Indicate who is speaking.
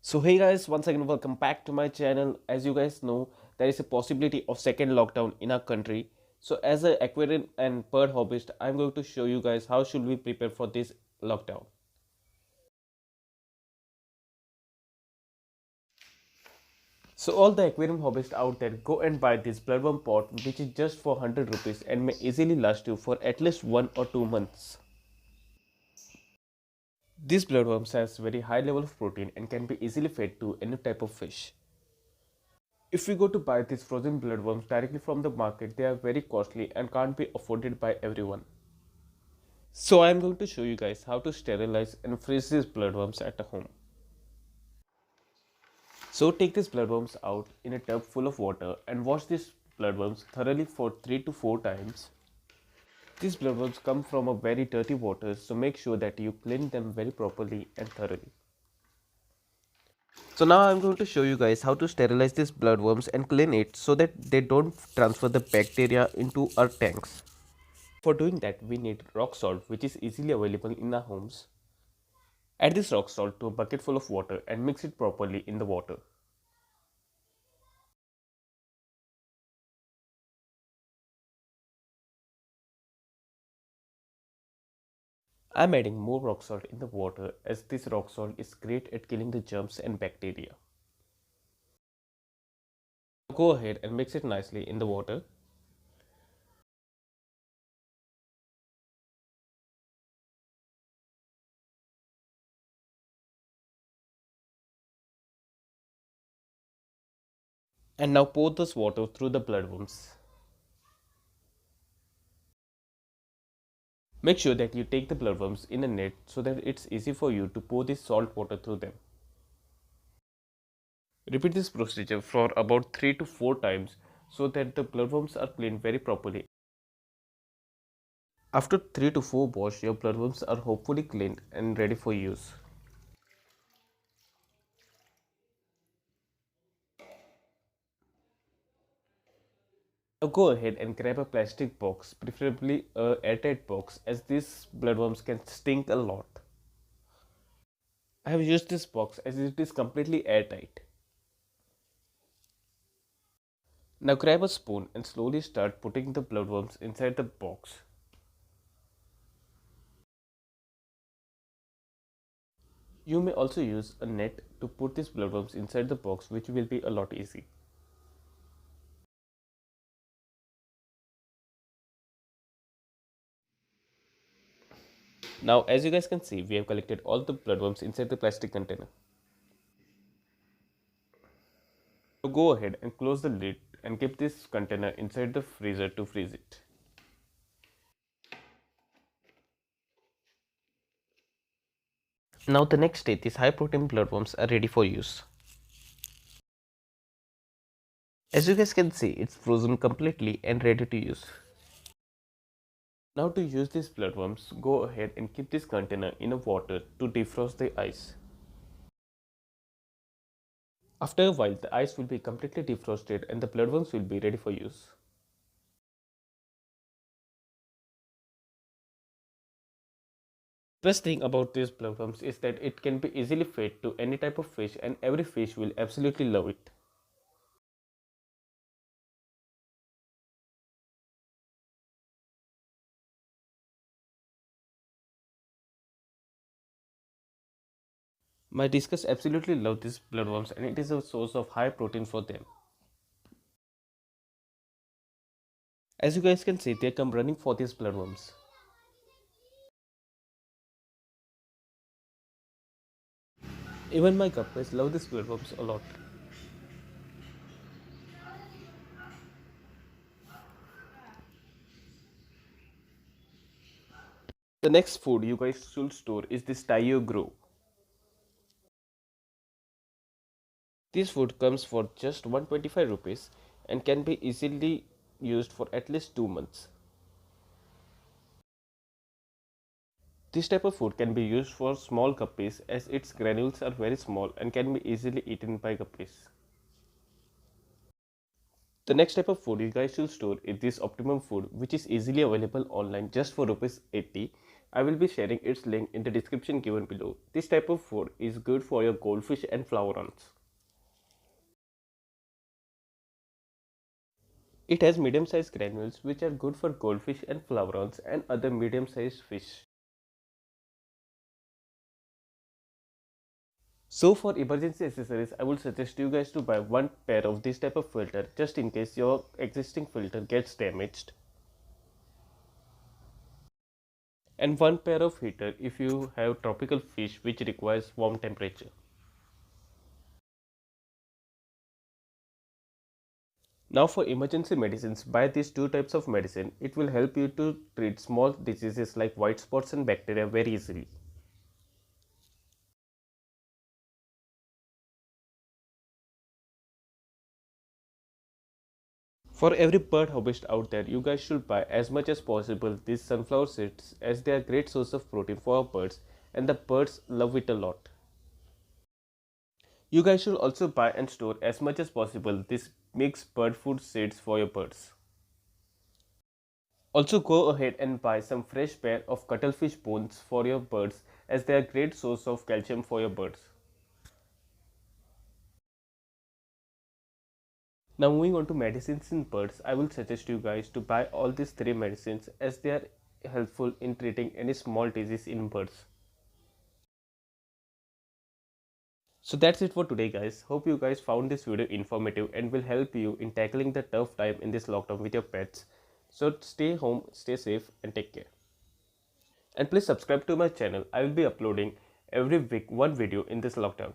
Speaker 1: So hey guys, once again welcome back to my channel. As you guys know, there is a possibility of second lockdown in our country. So as an aquarium and bird hobbyist, I'm going to show you guys how should we prepare for this lockdown. So all the aquarium hobbyists out there, go and buy this bloodworm pot which is just for 100 rupees and may easily last you for at least 1 or 2 months. This bloodworms has very high level of protein and can be easily fed to any type of fish. If we go to buy these frozen bloodworms directly from the market, they are very costly and can't be afforded by everyone. So I am going to show you guys how to sterilize and freeze these bloodworms at home. So take these bloodworms out in a tub full of water and wash these bloodworms thoroughly for 3 to 4 times. These bloodworms come from a very dirty water, so make sure that you clean them very properly and thoroughly. So now I'm going to show you guys how to sterilize these bloodworms and clean it so that they don't transfer the bacteria into our tanks. For doing that, we need rock salt, which is easily available in our homes. Add this rock salt to a bucket full of water and mix it properly in the water. I'm adding more rock salt in the water as this rock salt is great at killing the germs and bacteria. Go ahead and mix it nicely in the water. And now pour this water through the bloodworms. Make sure that you take the bloodworms in a net so that it's easy for you to pour this salt water through them. Repeat this procedure for about 3 to 4 times so that the bloodworms are cleaned very properly. After 3 to 4 wash, your bloodworms are hopefully cleaned and ready for use. Now go ahead and grab a plastic box, preferably a airtight box, as these bloodworms can stink a lot. I have used this box as it is completely airtight. Now grab a spoon and slowly start putting the bloodworms inside the box. You may also use a net to put these bloodworms inside the box, which will be a lot easy. Now as you guys can see, we have collected all the bloodworms inside the plastic container. So go ahead and close the lid and keep this container inside the freezer to freeze it. Now the next stage, these high protein bloodworms are ready for use. As you guys can see, it's frozen completely and ready to use. Now to use these bloodworms, go ahead and keep this container in a water to defrost the ice. After a while, the ice will be completely defrosted and the bloodworms will be ready for use. Best thing about these bloodworms is that it can be easily fed to any type of fish and every fish will absolutely love it. My discus absolutely love these bloodworms and it is a source of high protein for them. As you guys can see, they come running for these bloodworms. Even my guppies love these bloodworms a lot. The next food you guys should store is this Taiyo Grow. This food comes for just 125 rupees and can be easily used for at least 2 months. This type of food can be used for small guppies as its granules are very small and can be easily eaten by guppies. The next type of food you guys should store is this Optimum food, which is easily available online just for rupees 80 I will be sharing its link in the description given below. This type of food is good for your goldfish and flavorants. It has medium-sized granules which are good for goldfish and flavorants and other medium-sized fish. So for emergency accessories, I would suggest you guys to buy one pair of this type of filter just in case your existing filter gets damaged, and one pair of heater if you have tropical fish which requires warm temperature. Now for emergency medicines, buy these two types of medicine. It will help you to treat small diseases like white spots and bacteria very easily. For every bird hobbyist out there, you guys should buy as much as possible these sunflower seeds as they are great source of protein for our birds and the birds love it a lot. You guys should also buy and store as much as possible this mixed bird food seeds for your birds. Also go ahead and buy some fresh pair of cuttlefish bones for your birds as they are great source of calcium for your birds. Now moving on to medicines in birds, I will suggest you guys to buy all these three medicines as they are helpful in treating any small disease in birds. So that's it for today guys. Hope you guys found this video informative and will help you in tackling the tough time in this lockdown with your pets. So stay home, stay safe and take care. And please subscribe to my channel. I will be uploading every week one video in this lockdown.